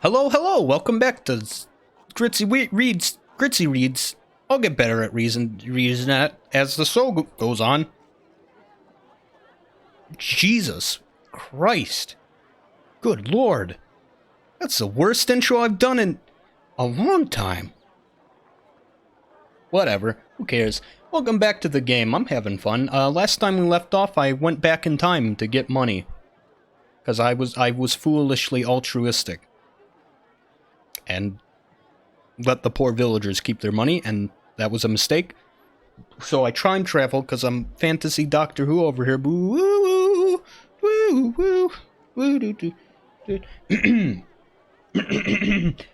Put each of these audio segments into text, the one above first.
Hello, hello, welcome back to Critsy Reads. I'll get better at reading that as the show goes on. Jesus Christ. Good Lord. That's the worst intro I've done in a long time. Whatever, who cares? Welcome back to the game, I'm having fun. Last time we left off, I went back in time to get money. Because I was foolishly altruistic. And let the poor villagers keep their money, and that was a mistake. So I time travel because I'm fantasy Doctor Who over here. Boo woo woo woo woo doo doo.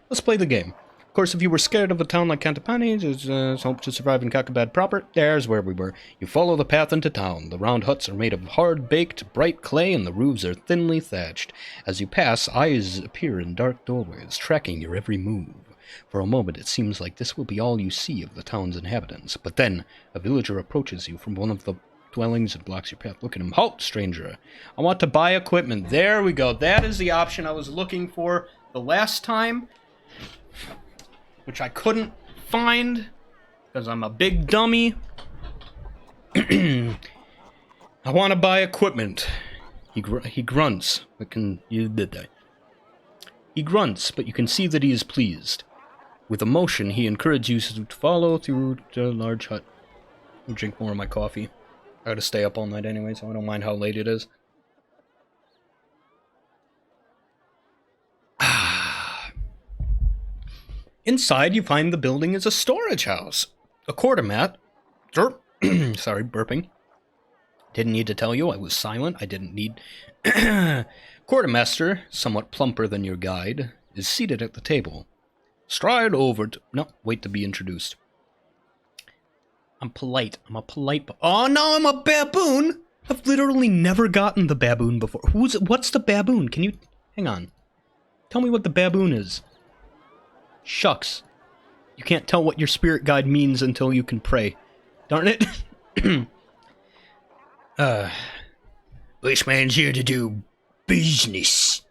Let's play the game. Of course, if you were scared of a town like Cantapani, there's hope to survive in Kakabad proper. There's where we were. You follow the path into town. The round huts are made of hard-baked, bright clay, and the roofs are thinly thatched. As you pass, eyes appear in dark doorways, tracking your every move. For a moment, it seems like this will be all you see of the town's inhabitants. But then, a villager approaches you from one of the dwellings and blocks your path. Look at him. Halt, stranger. I want to buy equipment. There we go. That is the option I was looking for the last time, which I couldn't find because I'm a big dummy. I want to buy equipment. He grunts, but he grunts, but you can see that he is pleased. With emotion, he encourages you to follow through the large hut. I'll drink more of my coffee. I gotta stay up all night anyway, so I don't mind how late it is. Inside, you find the building is a storage house. A quartermat. Sorry, burping. Didn't need to tell you, I was silent. I didn't need... Quartermaster, somewhat plumper than your guide, is seated at the table. Stride over to... No, wait to be introduced. I'm polite. I'm a polite... Oh, no, I'm a baboon! I've literally never gotten the baboon before. What's the baboon? Can you... Hang on. Tell me what the baboon is. Shucks. You can't tell what your spirit guide means until you can pray. Darn it. This man's here to do business,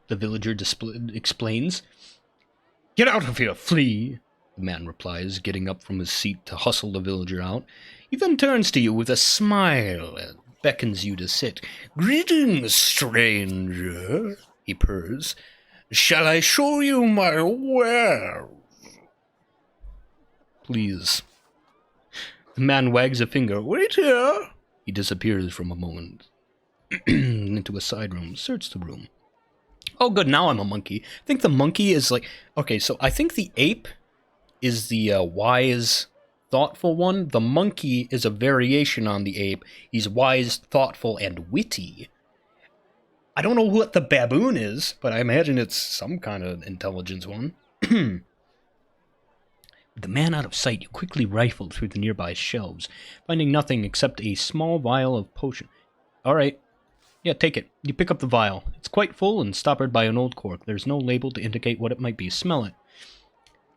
the villager explains. Get out of here, flea, the man replies, getting up from his seat to hustle the villager out. He then turns to you with a smile and beckons you to sit. Greetings, stranger, he purrs. Shall I show you my wares? Please. The man wags a finger. Wait here. He disappears from a moment into a side room. Search the room. Oh, good. Now I'm a monkey. I think the monkey is like... Okay, so I think the ape is the wise, thoughtful one. The monkey is a variation on the ape. He's wise, thoughtful, and witty. I don't know what the baboon is, but I imagine it's some kind of intelligence one. With the man out of sight, you quickly rifle through the nearby shelves, finding nothing except a small vial of potion. Alright. Yeah, take it. You pick up the vial. It's quite full and stoppered by an old cork. There's no label to indicate what it might be. Smell it.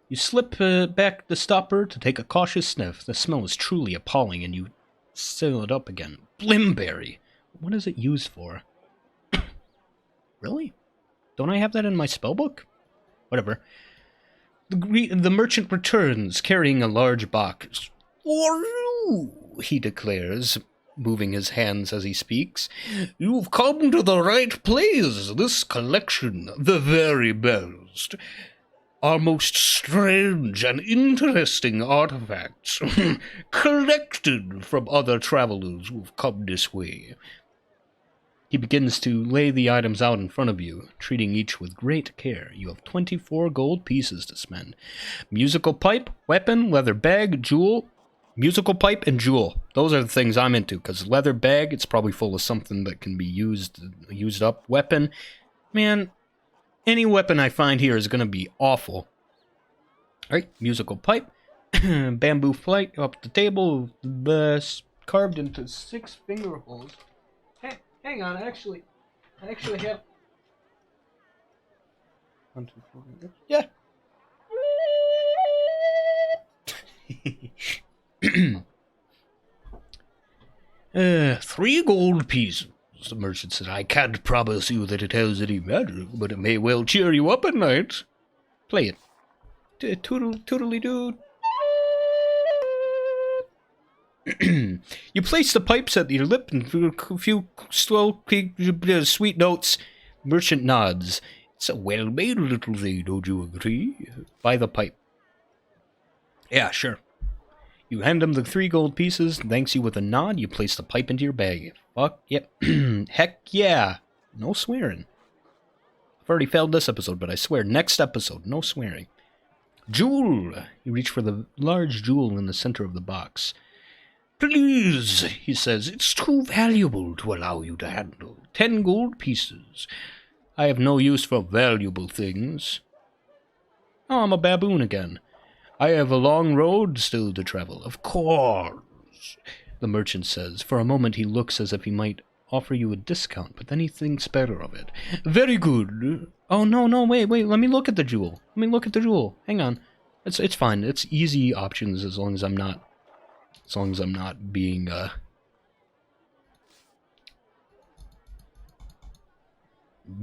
You slip back the stopper to take a cautious sniff. The smell is truly appalling, and you seal it up again. Blimberry. What is it used for? Really? Don't I have that in my spellbook? Whatever. The merchant returns, carrying a large box. For you, he declares, moving his hands as he speaks. You've come to the right place. This collection, the very best, are most strange and interesting artifacts, collected from other travelers who've come this way. He begins to lay the items out in front of you, treating each with great care. You have 24 gold pieces to spend. Musical pipe, weapon, leather bag, jewel. Musical pipe and jewel. Those are the things I'm into, because leather bag, it's probably full of something that can be used up. Weapon, man, any weapon I find here is going to be awful. Alright, musical pipe. Bamboo flight up the table, carved into 6 finger holes. Hang on, I actually have... 1, 2, 4, yeah. 3 gold pieces. The merchant said, I can't promise you that it has any magic, but it may well cheer you up at night. Play it. Toodly-doo. You place the pipes at your lip and a few slow, sweet notes. Merchant nods. It's a well-made little thing, don't you agree? Buy the pipe. Yeah, sure. You hand him the 3 gold pieces, thanks you with a nod, you place the pipe into your bag. Fuck, yep. Heck yeah. No swearing. I've already failed this episode, but I swear, next episode, no swearing. Jewel! You reach for the large jewel in the center of the box. Please, he says, it's too valuable to allow you to handle. 10 gold pieces. I have no use for valuable things. Oh, I'm a baboon again. I have a long road still to travel. Of course, the merchant says. For a moment he looks as if he might offer you a discount, but then he thinks better of it. Very good. Oh, no, wait, let me look at the jewel. Hang on. It's fine. It's easy options as long as I'm not being,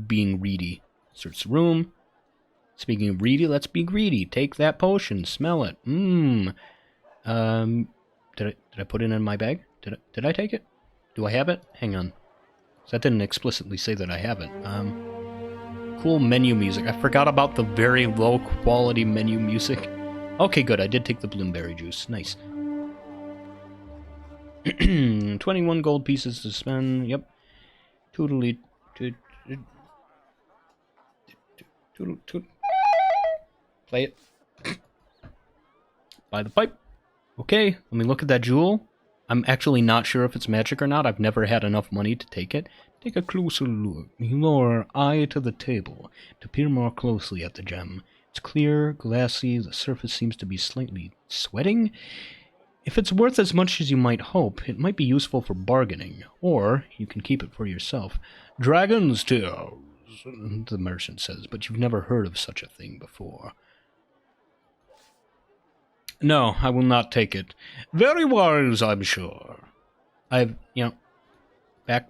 being greedy. Search the room. Speaking of greedy, let's be greedy. Take that potion. Smell it. Did I put it in my bag? Did I take it? Do I have it? Hang on. That didn't explicitly say that I have it. Cool menu music. I forgot about the very low quality menu music. Okay, good. I did take the bloomberry juice. Nice. 21 gold pieces to spend. Yep. Toodly. Play it. Buy the pipe. Okay, let me look at that jewel. I'm actually not sure if it's magic or not. I've never had enough money to take it. Take a closer look. You lower eye to the table to peer more closely at the gem. It's clear, glassy, the surface seems to be slightly sweating. If it's worth as much as you might hope, it might be useful for bargaining, or you can keep it for yourself. Dragon's tails, the merchant says, but you've never heard of such a thing before. No, I will not take it. Very wise, I'm sure. Back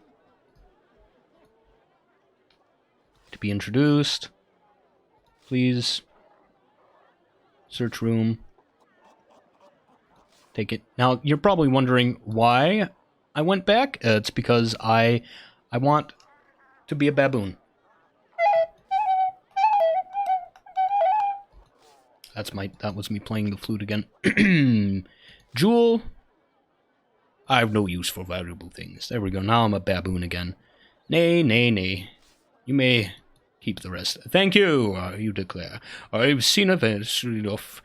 to be introduced. Please. Search room. Take it. Now, you're probably wondering why I went back. It's because I want to be a baboon. That was me playing the flute again. Jewel. I have no use for valuable things. There we go. Now I'm a baboon again. Nay. You may keep the rest. Thank you, you declare. I've seen events enough.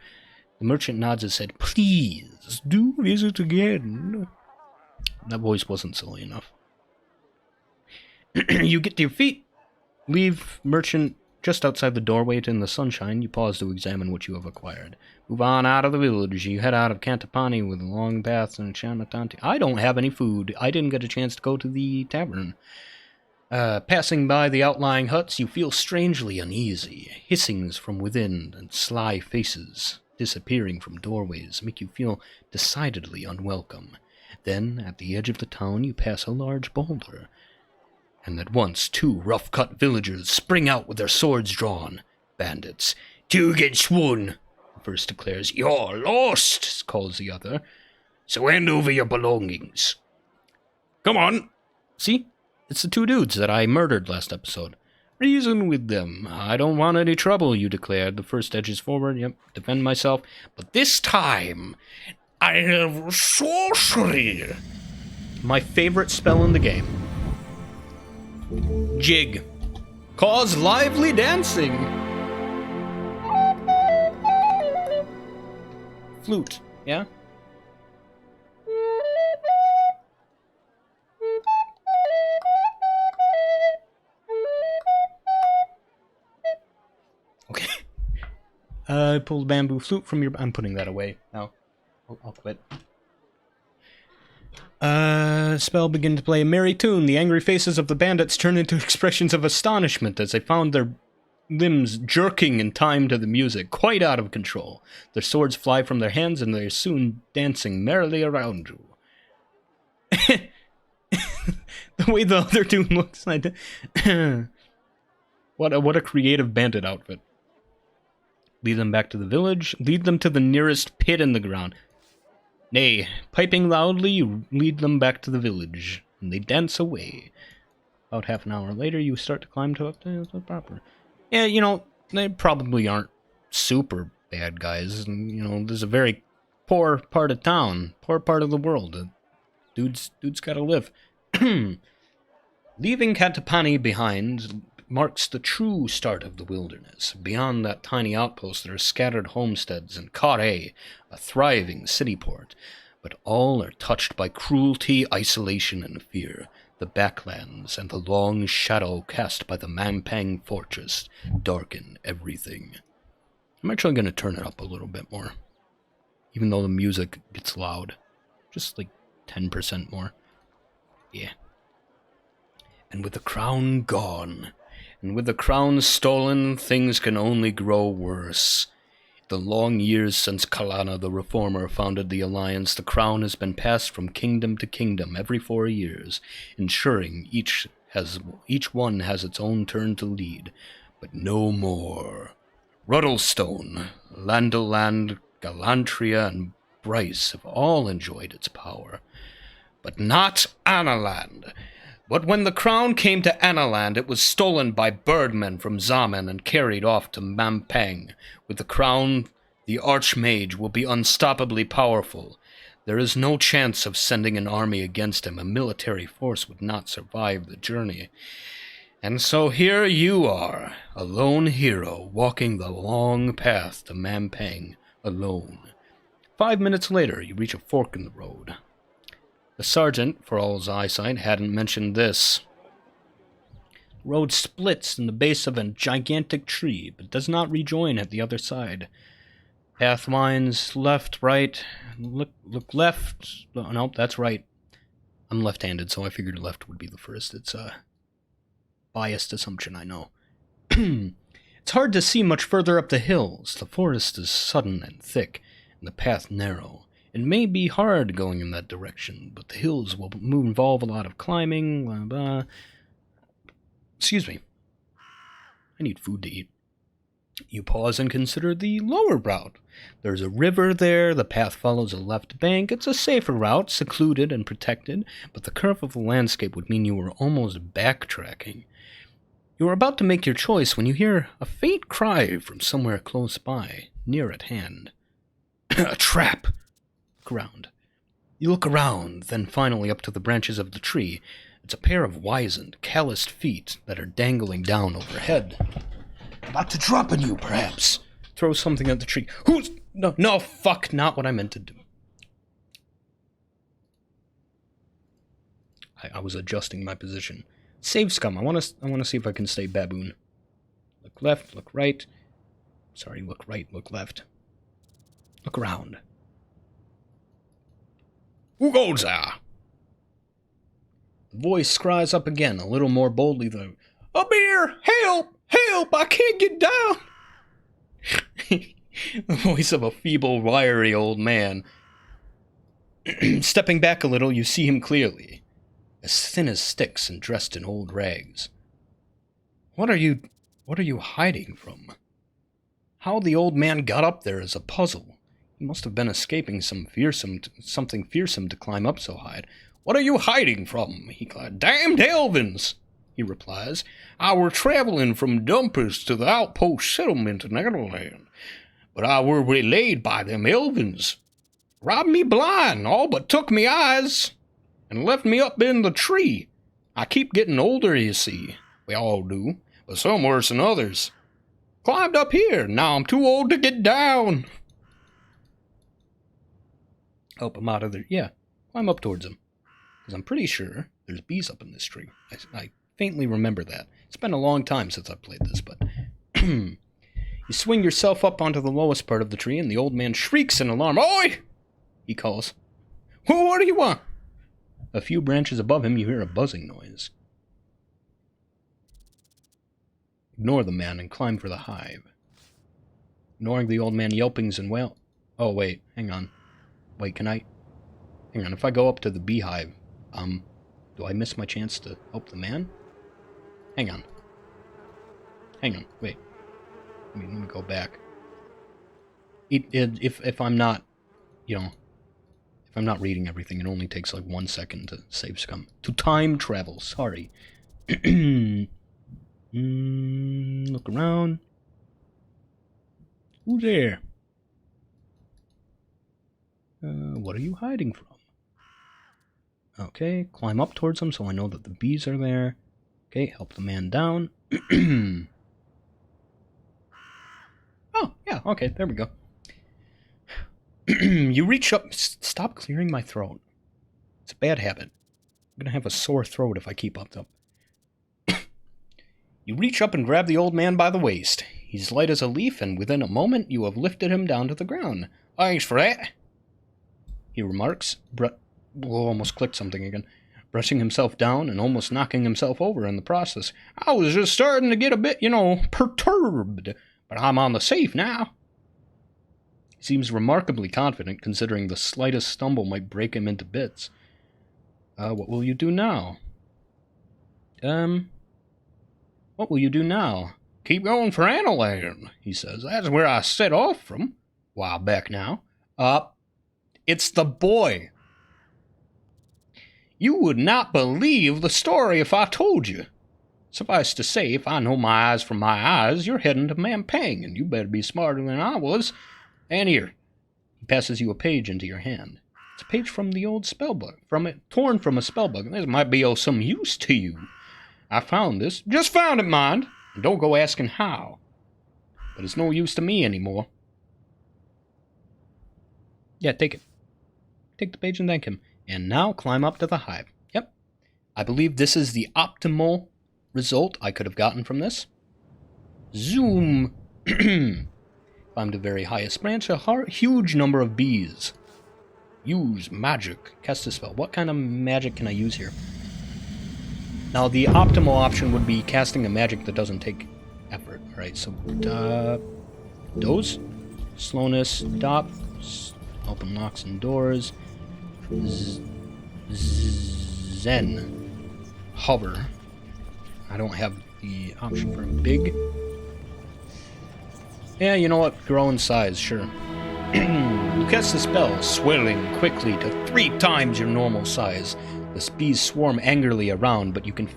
The merchant nods his head. Please, do visit again. That voice wasn't silly enough. You get to your feet. Leave merchant just outside the doorway in the sunshine. You pause to examine what you have acquired. Move on out of the village. You head out of Cantapani with long paths and Chanatanti. I don't have any food. I didn't get a chance to go to the tavern. Passing by the outlying huts, you feel strangely uneasy. Hissings from within and sly faces disappearing from doorways make you feel decidedly unwelcome. Then, at the edge of the town, you pass a large boulder. And at once 2 rough-cut villagers spring out with their swords drawn. Bandits. 2 against 1, the first declares. You're lost, calls the other. So hand over your belongings. Come on. See? It's the 2 dudes that I murdered last episode. Reason with them. I don't want any trouble, you declared. The first edges forward. Yep, defend myself. But this time, I have sorcery. My favorite spell in the game. Jig. Cause lively dancing. Flute, yeah? Okay. Pull the bamboo flute from your... I'm putting that away now. I'll quit. Spell begin to play a merry tune. The angry faces of the bandits turn into expressions of astonishment as they found their limbs jerking in time to the music, quite out of control. Their swords fly from their hands and they are soon dancing merrily around you. The way the other dude looks like... What a creative bandit outfit. Lead them back to the village. Lead them to the nearest pit in the ground. Nay, piping loudly, you lead them back to the village, and they dance away. About half an hour later, you start to climb up to the proper. Yeah, you know, they probably aren't super bad guys. And, you know, there's a very poor part of town, poor part of the world. Dude's gotta live. Leaving Katapani behind marks the true start of the wilderness. Beyond that tiny outpost, there are scattered homesteads and Kare, a thriving city port. But all are touched by cruelty, isolation, and fear. The backlands and the long shadow cast by the Mampang fortress darken everything. I'm actually going to turn it up a little bit more, even though the music gets loud. Just like 10% more. Yeah. And with the crown gone, and with the crown stolen, things can only grow worse. The long years since Kalana the Reformer founded the Alliance, the crown has been passed from kingdom to kingdom every 4 years, ensuring each one has its own turn to lead. But no more. Ruddlestone, Landoland, Galantria, and Bryce have all enjoyed its power. But not Analand. But when the crown came to Analand, it was stolen by birdmen from Zaman and carried off to Mampang. With the crown, the Archmage will be unstoppably powerful. There is no chance of sending an army against him. A military force would not survive the journey. And so here you are, a lone hero, walking the long path to Mampang, alone. 5 minutes later, you reach a fork in the road. The sergeant, for all his eyesight, hadn't mentioned this. The road splits in the base of a gigantic tree, but does not rejoin at the other side. Path winds left, right, look left. Nope, that's right. I'm left-handed, so I figured left would be the first. It's a biased assumption, I know. It's hard to see much further up the hills. The forest is sudden and thick, and the path narrow. It may be hard going in that direction, but the hills will involve a lot of climbing, blah, blah. Excuse me. I need food to eat. You pause and consider the lower route. There's a river there, the path follows a left bank. It's a safer route, secluded and protected, but the curve of the landscape would mean you were almost backtracking. You are about to make your choice when you hear a faint cry from somewhere close by, near at hand. A trap! Ground. You look around, then finally up to the branches of the tree. It's a pair of wizened, calloused feet that are dangling down overhead. About to drop on you, perhaps. Throw something at the tree. Who's... No, fuck, not what I meant to do. I was adjusting my position. Save scum. I want to see if I can stay baboon. Look left, look right. Sorry, look right, look left. Look around. Who goes there? The voice cries up again, a little more boldly though. Up here! Help! Help! I can't get down! The voice of a feeble, wiry old man. Stepping back a little, you see him clearly. As thin as sticks and dressed in old rags. What are you hiding from? How the old man got up there is a puzzle. He must have been escaping something fearsome to climb up so high. What are you hiding from? He cried. Damned Elvins! He replies. I were traveling from Dumpers to the outpost settlement in Netherland, but I were waylaid by them Elvins. Robbed me blind, all but took me eyes, and left me up in the tree. I keep getting older, you see. We all do, but some worse than others. Climbed up here, now I'm too old to get down. Help him out of there. Yeah, climb up towards him. Because I'm pretty sure there's bees up in this tree. I faintly remember that. It's been a long time since I've played this, but... You swing yourself up onto the lowest part of the tree, and the old man shrieks in alarm. Oi! He calls. Well, what do you want? A few branches above him, you hear a buzzing noise. Ignore the man and climb for the hive. Ignoring the old man yelpings and wail... Oh, wait, hang on. Wait, can I... Hang on, if I go up to the beehive, Do I miss my chance to help the man? Hang on. Wait. Let me go back. If I'm not, you know, if I'm not reading everything, it only takes like 1 second to save scum. To time travel, sorry. Look around. Who's there? What are you hiding from? Okay, climb up towards them so I know that the bees are there. Okay, help the man down. Oh, yeah, okay, there we go. You reach up... Stop clearing my throat. It's a bad habit. I'm gonna have a sore throat if I keep up, though. You reach up and grab the old man by the waist. He's light as a leaf, and within a moment you have lifted him down to the ground. Thanks for that, he remarks. Almost clicked something again. Brushing himself down and almost knocking himself over in the process. I was just starting to get a bit, perturbed, but I'm on the safe now. He seems remarkably confident, considering the slightest stumble might break him into bits. What will you do now? What will you do now? Keep going for Analand, he says. That's where I set off from. A while back now. It's the boy. You would not believe the story if I told you. Suffice to say, if I know my eyes from my eyes, you're heading to Mampang, and you better be smarter than I was. And here. He passes you a page into your hand. It's a page from the old spellbook, torn from a spellbook. This might be of some use to you. I found this. Just found it, mind. And don't go asking how. But it's no use to me anymore. Yeah, take it. Take the page and thank him. And now climb up to the hive. Yep. I believe this is the optimal result I could have gotten from this. Zoom. Climb to very highest branch. A huge number of bees. Use magic. Cast a spell. What kind of magic can I use here? Now, the optimal option would be casting a magic that doesn't take effort. Alright, so, Doze, slowness, stop, open locks and doors, Zen, hover. I don't have the option for big. Yeah, you know what? Grow in size, sure. You cast the spell, swelling quickly to 3 times your normal size. The bees swarm angrily around, but you can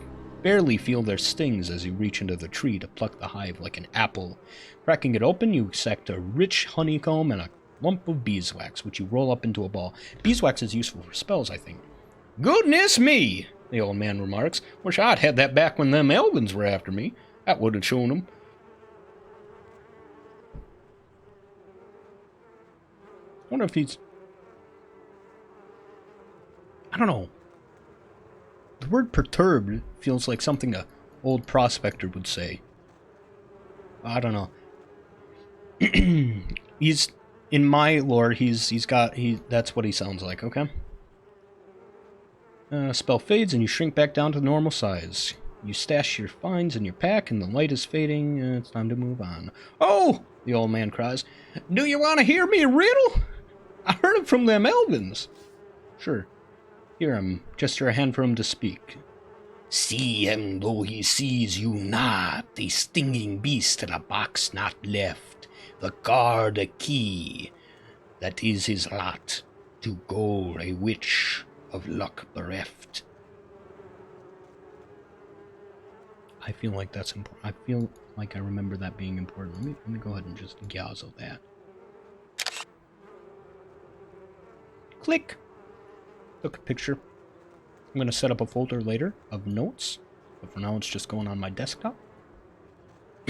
barely feel their stings as you reach into the tree to pluck the hive like an apple. Cracking it open, you extract a rich honeycomb and a lump of beeswax, which you roll up into a ball. Beeswax is useful for spells, I think. Goodness me, the old man remarks. Wish I'd had that back when them elvins were after me. That would have shown them. I wonder if he's... I don't know. The word perturbed feels like something a old prospector would say. I don't know. He's in my lore. That's what he sounds like. Okay. Spell fades and you shrink back down to normal size. You stash your finds in your pack and the light is fading. It's time to move on. Oh! The old man cries. Do you want to hear me a riddle? I heard it from them elvins. Sure. Hear him. Gesture a hand for him to speak. See him though he sees you not, a stinging beast in a box not left, the guard a key. That is his lot, to go a witch of luck bereft. I feel like that's important. I feel like I remember that being important. Let me go ahead and just gazzo that. Click. Took a picture. I'm going to set up a folder later of notes, but for now it's just going on my desktop.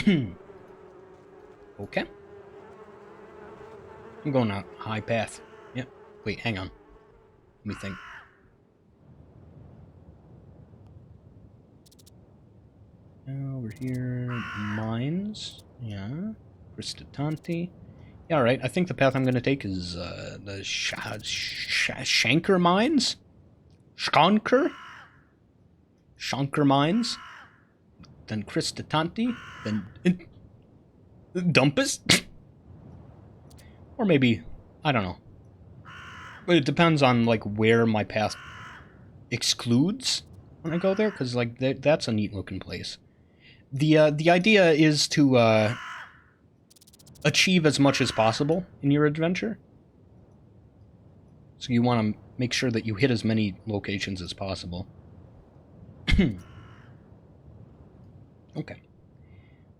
Okay. I'm going out high path. Yep. Wait, hang on. Let me think. Over here, mines. Yeah. Cristatanti. Yeah, alright. I think the path I'm going to take is the Shanker mines? Shanker mines? Then Cristatanti? Then Dumpus? Or maybe, I don't know. But it depends on, like, where my path excludes. when I go there, because like that's a neat looking place. The idea is to achieve as much as possible in your adventure. So you want to make sure that you hit as many locations as possible. Okay.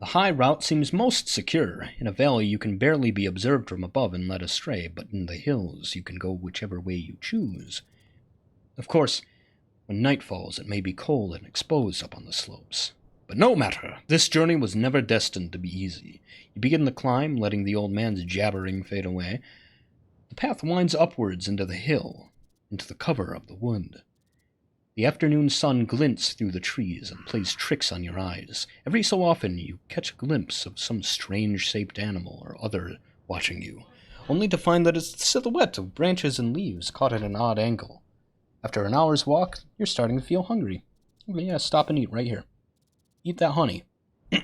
The high route seems most secure. In a valley, you can barely be observed from above and led astray, but in the hills, you can go whichever way you choose. Of course, when night falls, it may be cold and exposed up on the slopes. But no matter, this journey was never destined to be easy. You begin the climb, letting the old man's jabbering fade away. The path winds upwards into the hill, into the cover of the wood. The afternoon sun glints through the trees and plays tricks on your eyes. Every so often you catch a glimpse of some strange-shaped animal or other watching you, only to find that it's the silhouette of branches and leaves caught at an odd angle. After an hour's walk, you're starting to feel hungry. Yeah, stop and eat right here. Eat that honey.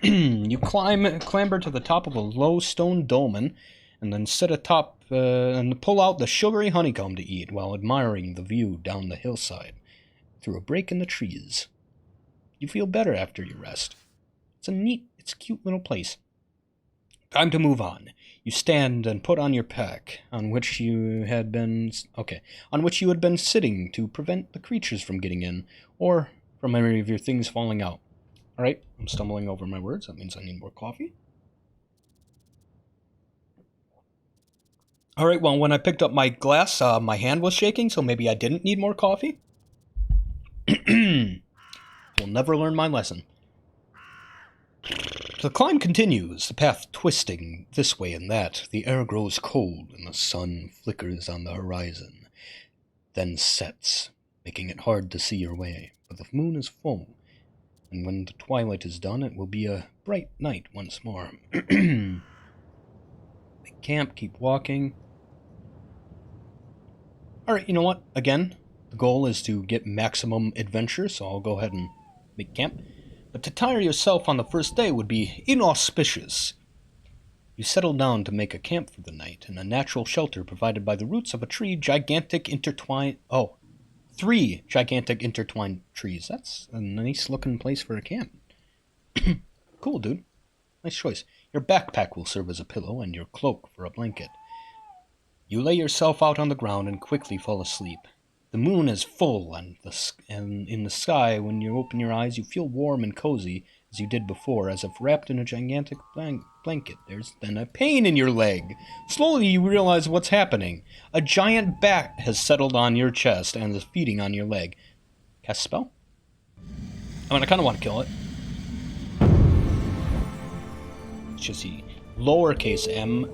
You clamber to the top of a low stone dolmen, and then sit atop and pull out the sugary honeycomb to eat while admiring the view down the hillside through a break in the trees. You feel better after your rest. It's a cute little place. Time to move on. You stand and put on your pack, on which you had been sitting to prevent the creatures from getting in, or from any of your things falling out. Alright, I'm stumbling over my words. That means I need more coffee. Alright, well, when I picked up my glass, my hand was shaking, so maybe I didn't need more coffee. Will never learn my lesson. The climb continues, the path twisting this way and that. The air grows cold and the sun flickers on the horizon, then sets, making it hard to see your way. But the moon is full, and when the twilight is done, it will be a bright night once more. They camp, keep walking. Alright, you know what? Again, the goal is to get maximum adventure, so I'll go ahead and make camp. But to tire yourself on the first day would be inauspicious. You settle down to make a camp for the night in a natural shelter provided by the roots of three gigantic intertwined trees. That's a nice looking place for a camp. Cool, dude. Nice choice. Your backpack will serve as a pillow and your cloak for a blanket. You lay yourself out on the ground and quickly fall asleep. The moon is full, and in the sky, when you open your eyes, you feel warm and cozy, as you did before, as if wrapped in a gigantic blanket. There's then a pain in your leg. Slowly you realize what's happening. A giant bat has settled on your chest and is feeding on your leg. Cast spell? I mean, I kind of want to kill it. Let's just see. Lowercase m,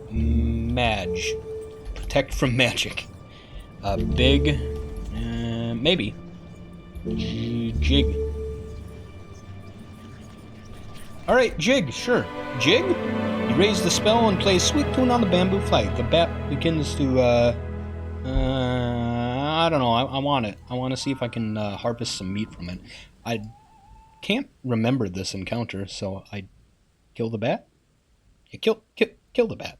Mage. Protect from magic. Big... maybe. Jig. Alright, Jig, sure. Jig? You raise the spell and play a sweet tune on the bamboo flag. The bat begins to, I don't know, I want it. I want to see if I can harvest some meat from it. I can't remember this encounter, so I kill the bat? Yeah, kill the bat.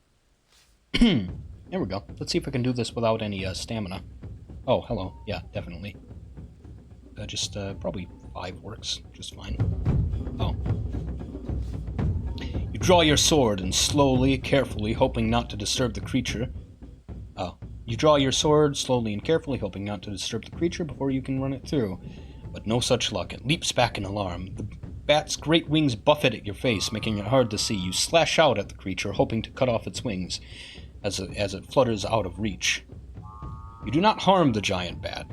There we go. Let's see if I can do this without any stamina. Oh, hello. Yeah, definitely. Just probably 5 works just fine. Oh. You draw your sword and slowly, carefully, hoping not to disturb the creature. Oh. You draw your sword slowly and carefully, hoping not to disturb the creature before you can run it through. But no such luck. It leaps back in alarm. The bat's great wings buffet at your face, making it hard to see. You slash out at the creature, hoping to cut off its wings as it flutters out of reach. You do not harm the giant bat.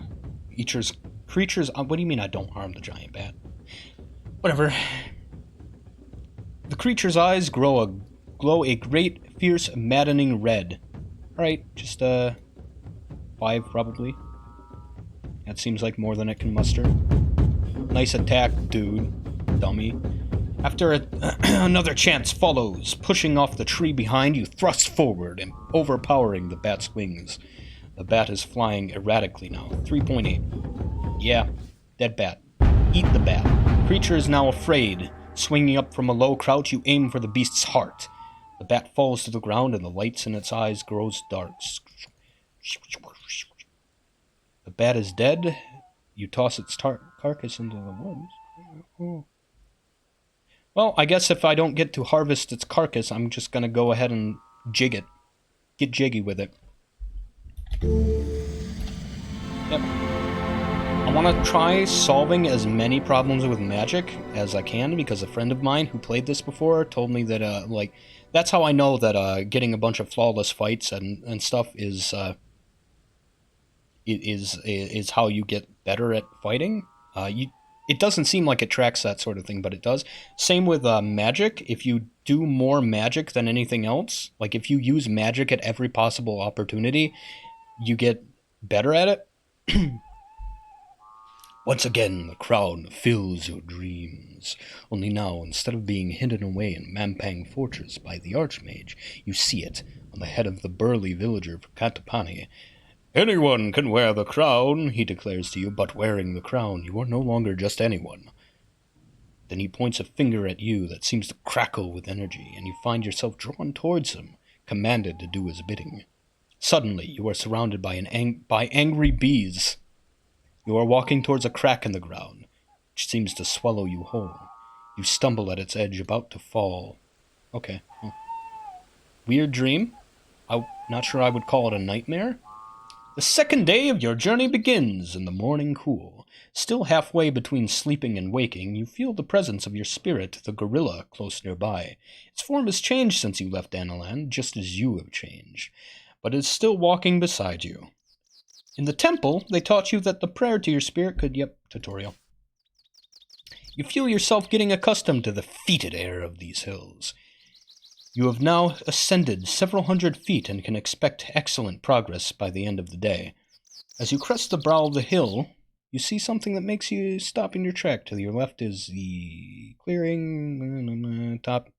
Creatures... what do you mean I don't harm the giant bat? Whatever. The creature's eyes glow a great, fierce, maddening red. Alright, just, 5 probably. That seems like more than it can muster. Nice attack, dude. Dummy. After another chance follows, pushing off the tree behind, you thrust forward and overpowering the bat's wings. The bat is flying erratically now. 3.8. Yeah, dead bat. Eat the bat. Creature is now afraid. Swinging up from a low crouch, you aim for the beast's heart. The bat falls to the ground and the lights in its eyes grows dark. The bat is dead. You toss its carcass into the woods. Oh. Well, I guess if I don't get to harvest its carcass, I'm just gonna go ahead and jig it. Get jiggy with it. Yep. I want to try solving as many problems with magic as I can, because a friend of mine who played this before told me that, that's how I know that getting a bunch of flawless fights and stuff is how you get better at fighting. It doesn't seem like it tracks that sort of thing, but it does. Same with magic. If you do more magic than anything else, like if you use magic at every possible opportunity, you get better at it. Once again, the crown fills your dreams. Only now, instead of being hidden away in Mampang Fortress by the Archmage, you see it on the head of the burly villager of Katapani. Anyone can wear the crown, he declares to you, but wearing the crown, you are no longer just anyone. Then he points a finger at you that seems to crackle with energy, and you find yourself drawn towards him, commanded to do his bidding. Suddenly, you are surrounded by angry bees. You are walking towards a crack in the ground, which seems to swallow you whole. You stumble at its edge, about to fall. Okay. Weird dream? I'm not sure I would call it a nightmare. The second day of your journey begins in the morning cool. Still halfway between sleeping and waking, you feel the presence of your spirit, the gorilla, close nearby. Its form has changed since you left Analand, just as you have changed, but is still walking beside you. In the temple, they taught you that the prayer to your spirit could... tutorial. You feel yourself getting accustomed to the fetid air of these hills. You have now ascended several hundred feet and can expect excellent progress by the end of the day. As you crest the brow of the hill, you see something that makes you stop in your track. To your left is the clearing, top,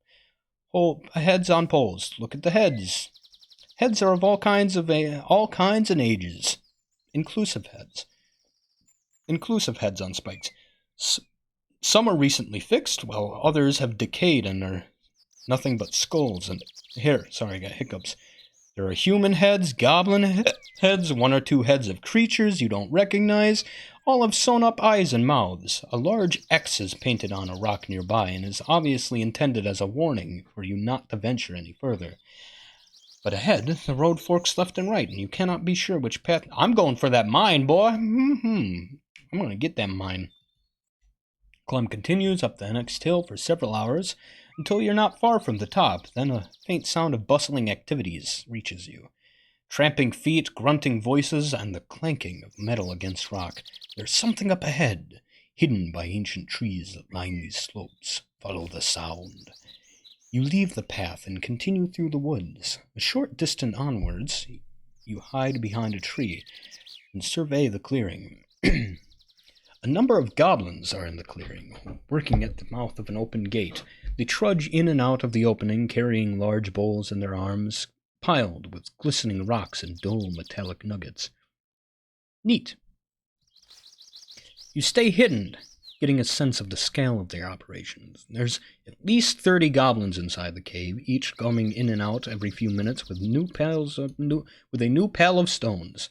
heads on poles. Look at the heads. Heads are of all kinds and ages. Inclusive heads on spikes. Some are recently fixed, while others have decayed and are nothing but skulls and... I got hiccups. There are human heads, goblin heads, one or two heads of creatures you don't recognize. All have sewn-up eyes and mouths. A large X is painted on a rock nearby and is obviously intended as a warning for you not to venture any further. But ahead, the road forks left and right, and you cannot be sure which path... I'm going for that mine, boy! I'm going to get that mine. Climb continues up the next hill for several hours, until you're not far from the top. Then a faint sound of bustling activities reaches you. Tramping feet, grunting voices, and the clanking of metal against rock. There's something up ahead, hidden by ancient trees that line these slopes. Follow the sound. You leave the path and continue through the woods. A short distance onwards, you hide behind a tree and survey the clearing. A number of goblins are in the clearing, working at the mouth of an open gate. They trudge in and out of the opening, carrying large bowls in their arms, piled with glistening rocks and dull metallic nuggets. Neat. You stay hidden, getting a sense of the scale of their operations. There's at least 30 goblins inside the cave, each coming in and out every few minutes with a new pile of stones.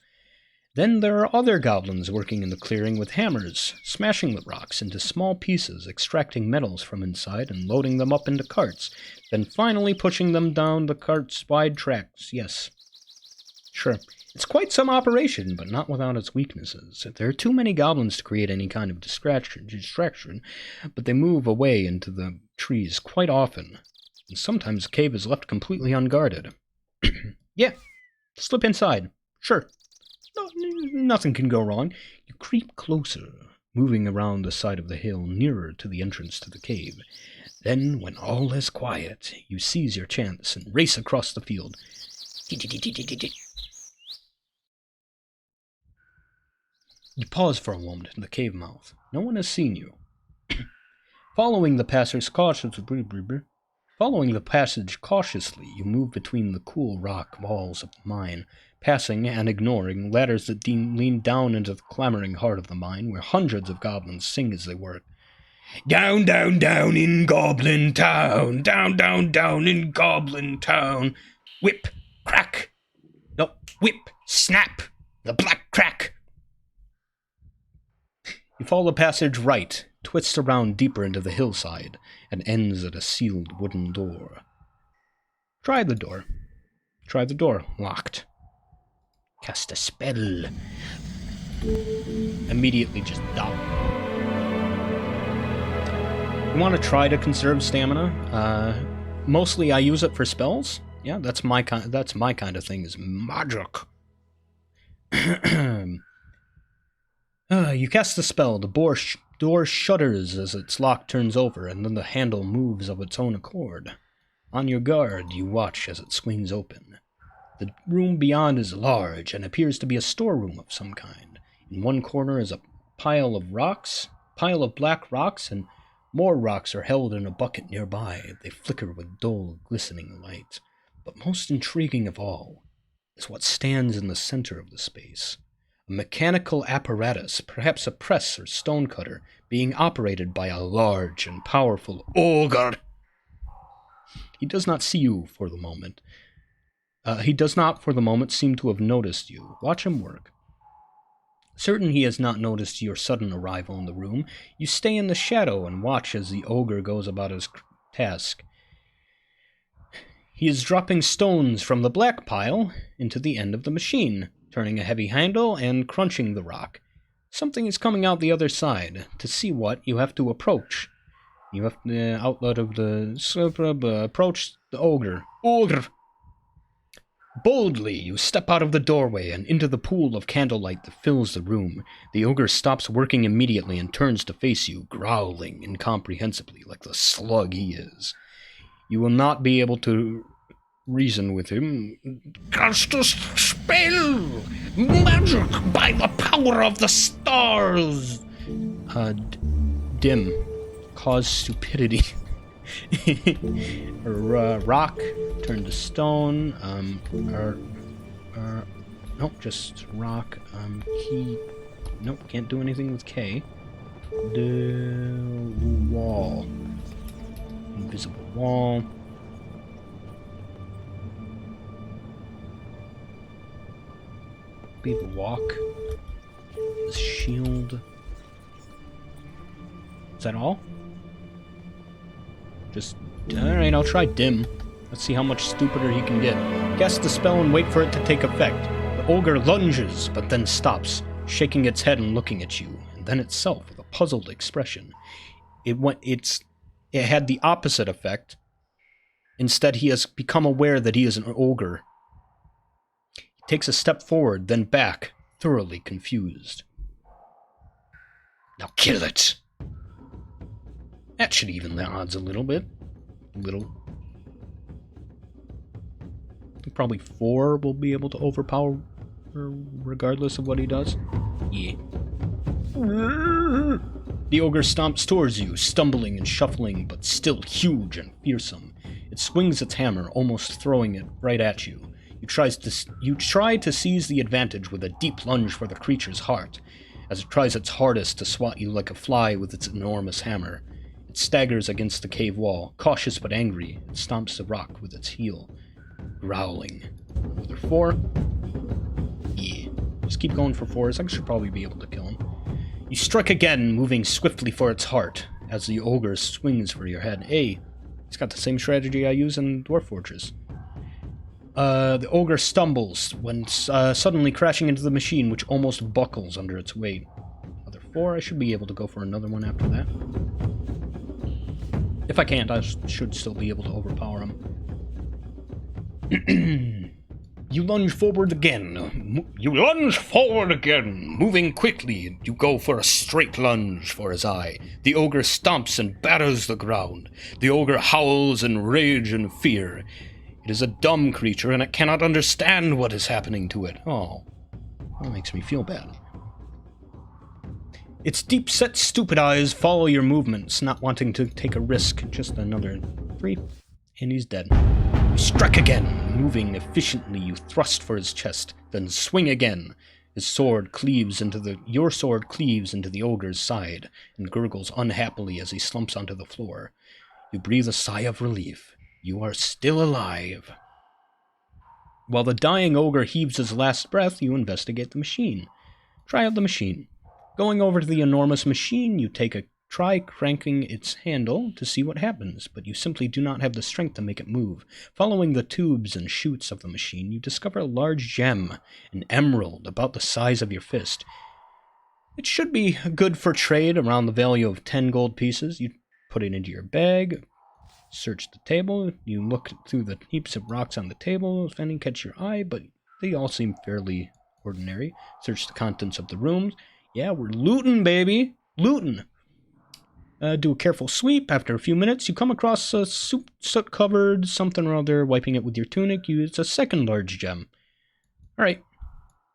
Then there are other goblins working in the clearing with hammers, smashing the rocks into small pieces, extracting metals from inside and loading them up into carts, then finally pushing them down the cart's wide tracks. Yes. Sure. It's quite some operation, but not without its weaknesses. There are too many goblins to create any kind of distraction, but they move away into the trees quite often, and sometimes the cave is left completely unguarded. Yeah, slip inside. Sure. No, nothing can go wrong. You creep closer, moving around the side of the hill nearer to the entrance to the cave. Then, when all is quiet, you seize your chance and race across the field. You pause for a moment in the cave mouth. No one has seen you. Following the passage cautiously, you move between the cool rock walls of the mine, passing and ignoring ladders that lean down into the clamoring heart of the mine, where hundreds of goblins sing as they work. Down, down, down in Goblin Town! Down, down, down in Goblin Town! Whip, crack! No, whip, snap! The black crack! You follow the passage right, twists around deeper into the hillside, and ends at a sealed wooden door. Try the door. Try the door. Locked. Cast a spell. Immediately just die. You want to try to conserve stamina. Mostly I use it for spells. Yeah, that's my kind of thing, is magic. You cast the spell. The door shudders as its lock turns over, and then the handle moves of its own accord. On your guard, you watch as it swings open. The room beyond is large and appears to be a storeroom of some kind. In one corner is a pile of black rocks, and more rocks are held in a bucket nearby. They flicker with dull, glistening light. But most intriguing of all is what stands in the center of the space. A mechanical apparatus, perhaps a press or stone cutter, being operated by a large and powerful ogre. He does not see you for the moment. He does not for the moment seem to have noticed you. Watch him work. Certain he has not noticed your sudden arrival in the room, you stay in the shadow and watch as the ogre goes about his task. He is dropping stones from the black pile into the end of the machine, turning a heavy handle and crunching the rock. Something is coming out the other side. To see what, you have to approach. You have the outlet of the approach the ogre. Ogre! Boldly, you step out of the doorway and into the pool of candlelight that fills the room. The ogre stops working immediately and turns to face you, growling incomprehensibly like the slug he is. You will not be able to reason with him. Cast a spell! Magic by the power of the stars! Dim. Cause stupidity. Rock, turn to stone, nope, just rock, key, nope, can't do anything with K. The wall. Invisible wall. Be the walk. The shield. Is that all? Just, alright, I'll try dim. Let's see how much stupider he can get. Cast the spell and wait for it to take effect. The ogre lunges, but then stops, shaking its head and looking at you, and then itself with a puzzled expression. It had the opposite effect. Instead, he has become aware that he is an ogre. He takes a step forward, then back, thoroughly confused. Now kill it! That should even the odds a little bit. Probably 4 will be able to overpower her regardless of what he does. Yeah. The ogre stomps towards you, stumbling and shuffling, but still huge and fearsome. It swings its hammer, almost throwing it right at you. You try to seize the advantage with a deep lunge for the creature's heart, as it tries its hardest to swat you like a fly with its enormous hammer. It staggers against the cave wall, cautious but angry. It stomps the rock with its heel, growling. Another 4. Yeah. Just keep going for 4s. I should probably be able to kill him. You strike again, moving swiftly for its heart, as the ogre swings for your head. Hey, it's got the same strategy I use in Dwarf Fortress. The ogre stumbles when suddenly crashing into the machine, which almost buckles under its weight. Another 4. I should be able to go for another one after that. If I can't, I should still be able to overpower him. You lunge forward again. Moving quickly, you go for a straight lunge for his eye. The ogre stomps and batters the ground. The ogre howls in rage and fear. It is a dumb creature, and it cannot understand what is happening to it. Oh, that makes me feel bad. Its deep-set stupid eyes follow your movements, not wanting to take a risk. Just another 3, and he's dead. You strike again. Moving efficiently, you thrust for his chest, then swing again. Your sword cleaves into the ogre's side, and gurgles unhappily as he slumps onto the floor. You breathe a sigh of relief. You are still alive. While the dying ogre heaves his last breath, you investigate the machine. Try out the machine. Going over to the enormous machine, you try cranking its handle to see what happens, but you simply do not have the strength to make it move. Following the tubes and chutes of the machine, you discover a large gem, an emerald about the size of your fist. It should be good for trade, around the value of 10 gold pieces. You put it into your bag, search the table, you look through the heaps of rocks on the table, if any catch your eye, but they all seem fairly ordinary. Search the contents of the rooms. Yeah, we're looting, baby! Looting! Do a careful sweep. After a few minutes, you come across a soot-covered something or other. Wiping it with your tunic, it's a second large gem. Alright.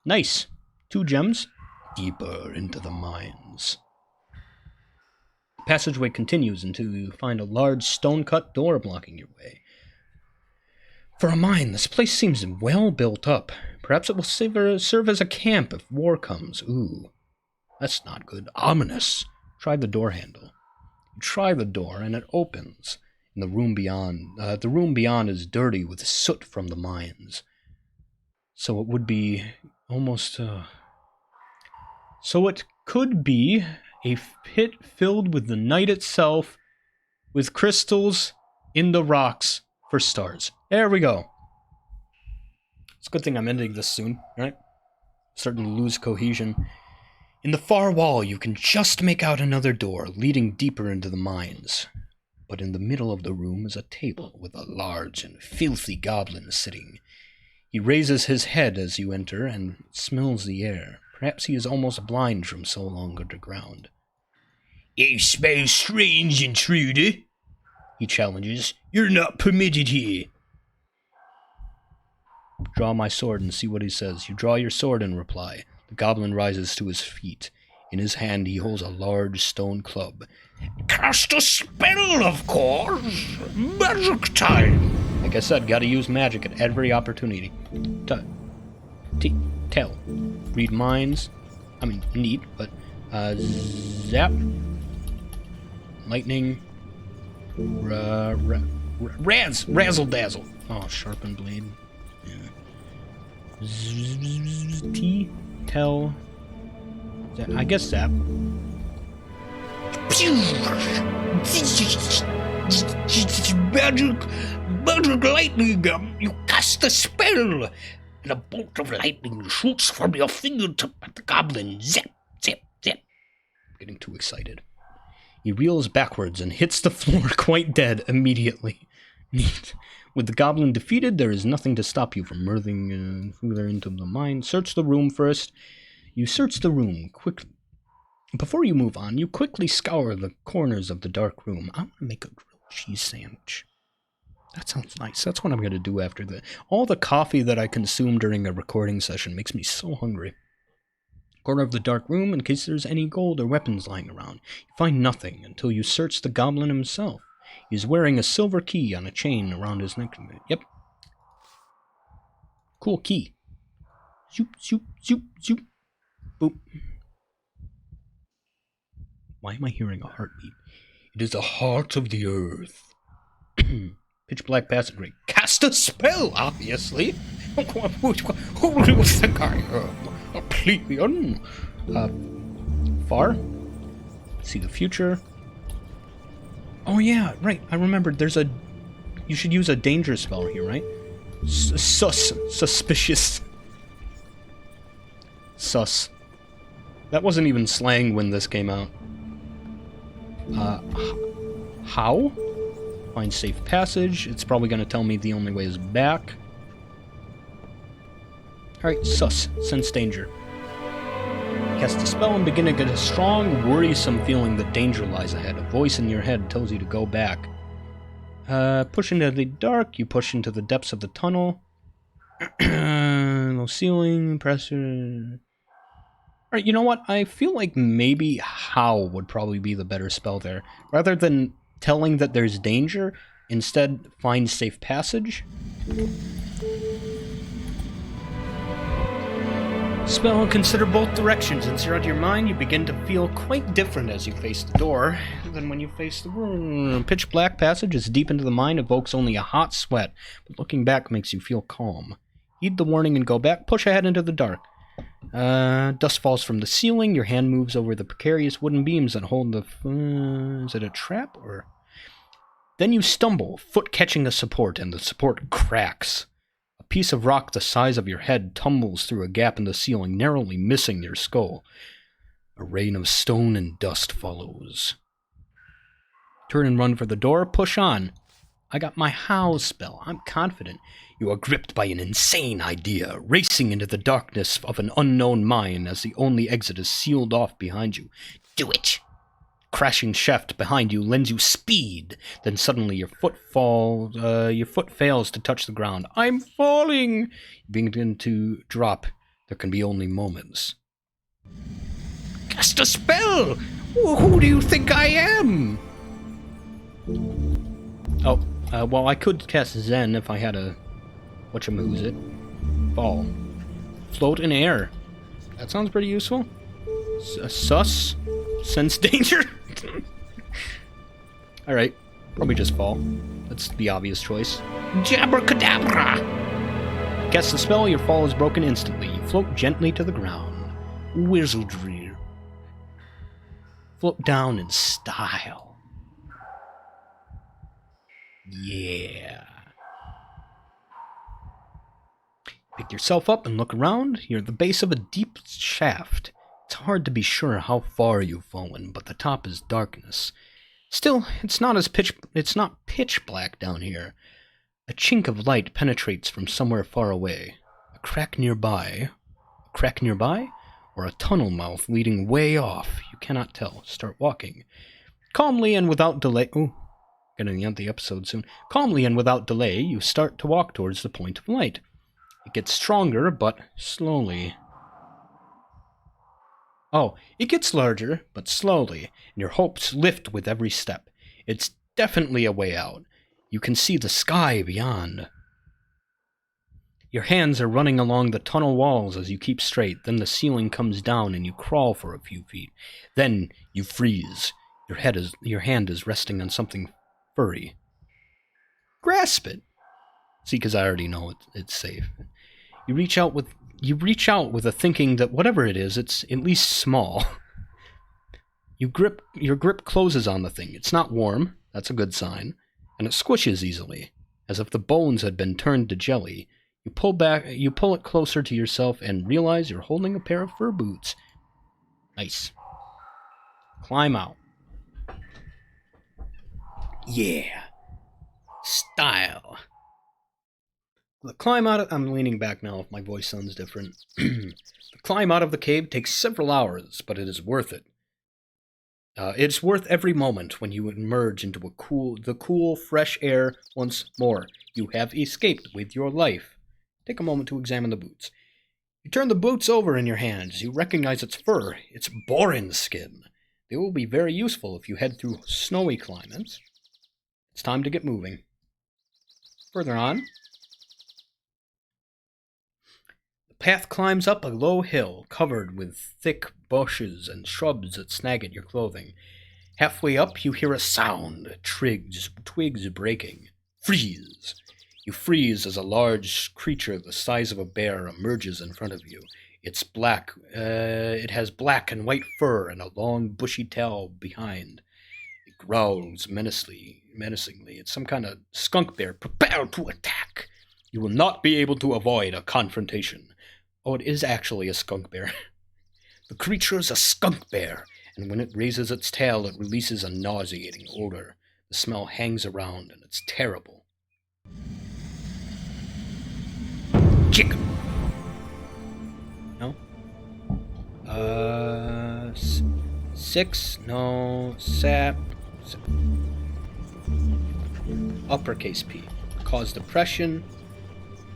Nice. 2 gems. Deeper into the mines. The passageway continues until you find a large stone-cut door blocking your way. For a mine, this place seems well built up. Perhaps it will serve as a camp if war comes. Ooh. That's not good. Ominous. Try the door handle. You try the door, and it opens. In the room beyond is dirty with soot from the mines. So it would be almost... So it could be a pit filled with the night itself, with crystals in the rocks for stars. There we go. It's a good thing I'm ending this soon, right? Starting to lose cohesion. In the far wall, you can just make out another door leading deeper into the mines. But in the middle of the room is a table with a large and filthy goblin sitting. He raises his head as you enter and smells the air. Perhaps he is almost blind from so long underground. "You smell strange, intruder," he challenges. "You're not permitted here." Draw my sword and see what he says. You draw your sword in reply. The goblin rises to his feet. In his hand he holds a large stone club. "Cast a spell, of course. Magic time." Like I said, gotta use magic at every opportunity. Tell. Read minds. I mean, neat, but... zap. Lightning. Razzle dazzle. Oh, sharpened blade. Yeah. T. Tell. Zap. I guess zap. Magic lightning. You cast a spell. And a bolt of lightning shoots from your fingertip at the goblin. Zap, zap, zap. Getting too excited. He reels backwards and hits the floor quite dead immediately. Neat. With the goblin defeated, there is nothing to stop you from moving further into the mine. Search the room first. You search the room quickly. Before you move on, you quickly scour the corners of the dark room. I want to make a grilled cheese sandwich. That sounds nice. That's what I'm going to do after all the coffee that I consume during a recording session makes me so hungry. Corner of the dark room, in case there's any gold or weapons lying around. You find nothing until you search the goblin himself. He's wearing a silver key on a chain around his neck. Yep. Cool key. Zoop, zoop, zoop, zoop. Boop. Why am I hearing a heartbeat? It is the heart of the earth. Pitch black passageway. Cast a spell, obviously. Who do you think I am? A plebeian? Far? See the future. Oh yeah, right. I remembered. You should use a danger spell here, right? Suspicious. Sus. That wasn't even slang when this came out. How? Find safe passage. It's probably going to tell me the only way is back. Alright, sus. Sense danger. Cast a spell and begin to get a strong, worrisome feeling that danger lies ahead. A voice in your head tells you to go back. Push into the dark. You push into the depths of the tunnel. Low ceiling, pressure... Alright, you know what? I feel like maybe how would probably be the better spell there. Rather than telling that there's danger, instead find safe passage. Spell and consider both directions. Insert your mind, you begin to feel quite different as you face the door than when you face the room. Pitch black passage is deep into the mine, evokes only a hot sweat, but looking back makes you feel calm. Heed the warning and go back, push ahead into the dark. Dust falls from the ceiling. Your hand moves over the precarious wooden beams that hold the... is it a trap? Or... Then you stumble, foot catching a support, and the support cracks. A piece of rock the size of your head tumbles through a gap in the ceiling, narrowly missing your skull. A rain of stone and dust follows. Turn and run for the door. Push on. I got my house spell. I'm confident. You are gripped by an insane idea, racing into the darkness of an unknown mine as the only exit is sealed off behind you. Do it! Crashing shaft behind you lends you speed. Then suddenly your foot fails to touch the ground. I'm falling! You begin to drop. There can be only moments. Cast a spell! Who do you think I am? Oh, well, I could cast Zen if I had a... whatchamacallit? Fall. Float in air. That sounds pretty useful. Sus? Sense danger? Alright. Probably just fall. That's the obvious choice. Jabbercadabra! Cast the spell, your fall is broken instantly. You float gently to the ground. Wizardry. Float down in style. Yeah. Pick yourself up and look around. You're at the base of a deep shaft. It's hard to be sure how far you've fallen, but the top is darkness. Still, it's not pitch black down here. A chink of light penetrates from somewhere far away. A crack nearby? Or a tunnel mouth leading way off? You cannot tell. Start walking. Calmly and without delay... Ooh, gonna end the episode soon. Calmly and without delay, you start to walk towards the point of light. It gets stronger, but slowly. Oh, it gets larger, but slowly, and your hopes lift with every step. It's definitely a way out. You can see the sky beyond. Your hands are running along the tunnel walls as you keep straight. Then the ceiling comes down and you crawl for a few feet. Then you freeze. Your hand is resting on something furry. Grasp it. See, because I already know it's safe. You reach out with a thinking that whatever it is, it's at least small. Your grip closes on the thing. It's not warm. That's a good sign. And it squishes easily, as if the bones had been turned to jelly. You pull it closer to yourself and realize you're holding a pair of fur boots. Nice. Climb out. Yeah. Style. The climb out of... I'm leaning back now if my voice sounds different. The climb out of the cave takes several hours, but it is worth it. It's worth every moment when you emerge into the cool, fresh air once more. You have escaped with your life. Take a moment to examine the boots. You turn the boots over in your hands. You recognize its fur. It's borin skin. They will be very useful if you head through snowy climates. It's time to get moving. Further on, the path climbs up a low hill covered with thick bushes and shrubs that snag at your clothing. Halfway up, you hear a sound, twigs breaking. Freeze! You freeze as a large creature the size of a bear emerges in front of you. It's black. It has black and white fur and a long, bushy tail behind. It growls menacingly. It's some kind of skunk bear. Prepare to attack! You will not be able to avoid a confrontation. Oh, it is actually a skunk bear. The creature is a skunk bear, and when it raises its tail, it releases a nauseating odor. The smell hangs around, and it's terrible. Chicken. No? 6? No. Sap. Uppercase P. Cause depression.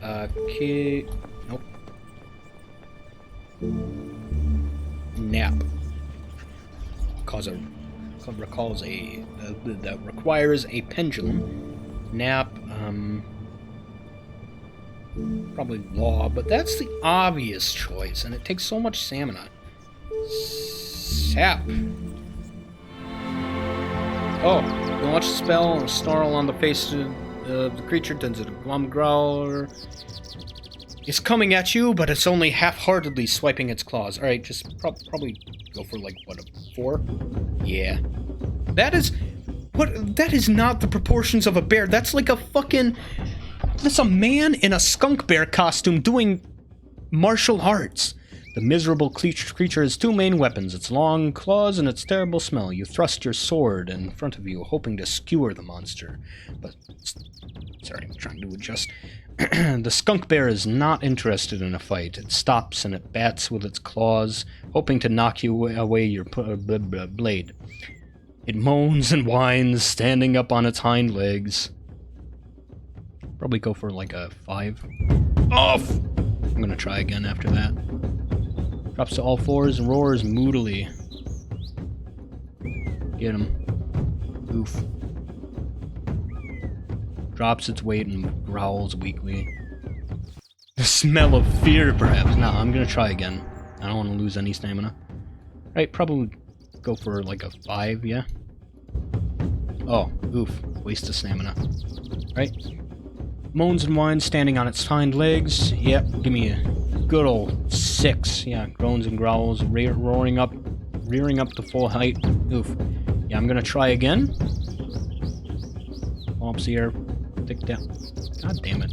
Nope. Nap. That requires a pendulum. Nap, probably law, but that's the obvious choice, and it takes so much stamina. Sap. Oh, you launch the spell, a snarl on the face of the creature turns into a glum growler. It's coming at you, but it's only half-heartedly swiping its claws. Alright, just probably go for, like, what, a 4? Yeah. That is... What? That is not the proportions of a bear. That's like a fucking... That's a man in a skunk bear costume doing martial arts. The miserable creature has 2 main weapons, its long claws and its terrible smell. You thrust your sword in front of you, hoping to skewer the monster. But... Sorry, I'm trying to adjust. The skunk bear is not interested in a fight. It stops and it bats with its claws, hoping to knock you away your blade. It moans and whines, standing up on its hind legs. Probably go for like a 5. Off! I'm gonna try again after that. Drops to all 4s and roars moodily. Get him. Oof. Drops its weight and growls weakly. The smell of fear, perhaps. Nah, I'm gonna try again. I don't want to lose any stamina. Right, probably go for like a 5, yeah? Oh, oof. Waste of stamina. Right? Moans and whines, standing on its hind legs. Yep, give me a good old 6. Yeah, groans and growls, rearing up to full height. Oof. Yeah, I'm gonna try again. Pops here. Tick down. God damn it.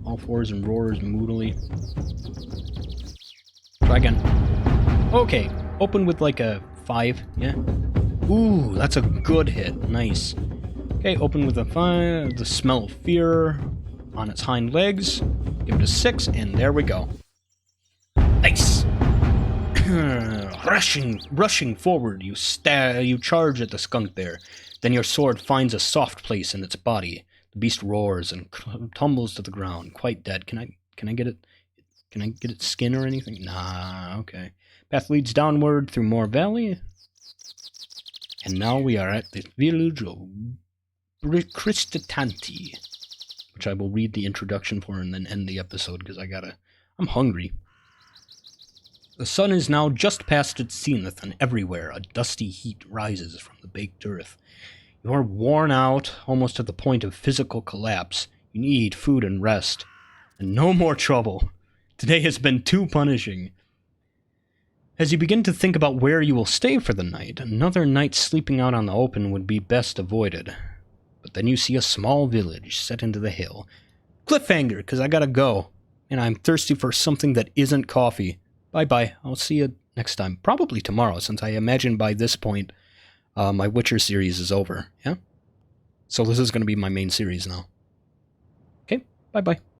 All 4s and roars moodily. Try again. Okay, open with like a 5, yeah? Ooh, that's a good hit. Nice. Okay, open with a 5. The smell of fear on its hind legs. Give it a 6, and there we go. Nice! Rushing forward, you charge at the skunk bear. Then your sword finds a soft place in its body. The beast roars and tumbles to the ground, quite dead. Can I get it? Can I get its skin or anything? Nah, okay. Path leads downward through more valley. And now we are at the village of Critsy, which I will read the introduction for and then end the episode because I'm hungry. The sun is now just past its zenith, and everywhere a dusty heat rises from the baked earth. You are worn out, almost to the point of physical collapse. You need food and rest. And no more trouble. Today has been too punishing. As you begin to think about where you will stay for the night, another night sleeping out on the open would be best avoided. But then you see a small village set into the hill. Cliffhanger, because I gotta go. And I'm thirsty for something that isn't coffee. Bye-bye. I'll see you next time. Probably tomorrow, since I imagine by this point my Witcher series is over. Yeah? So this is going to be my main series now. Okay, bye-bye.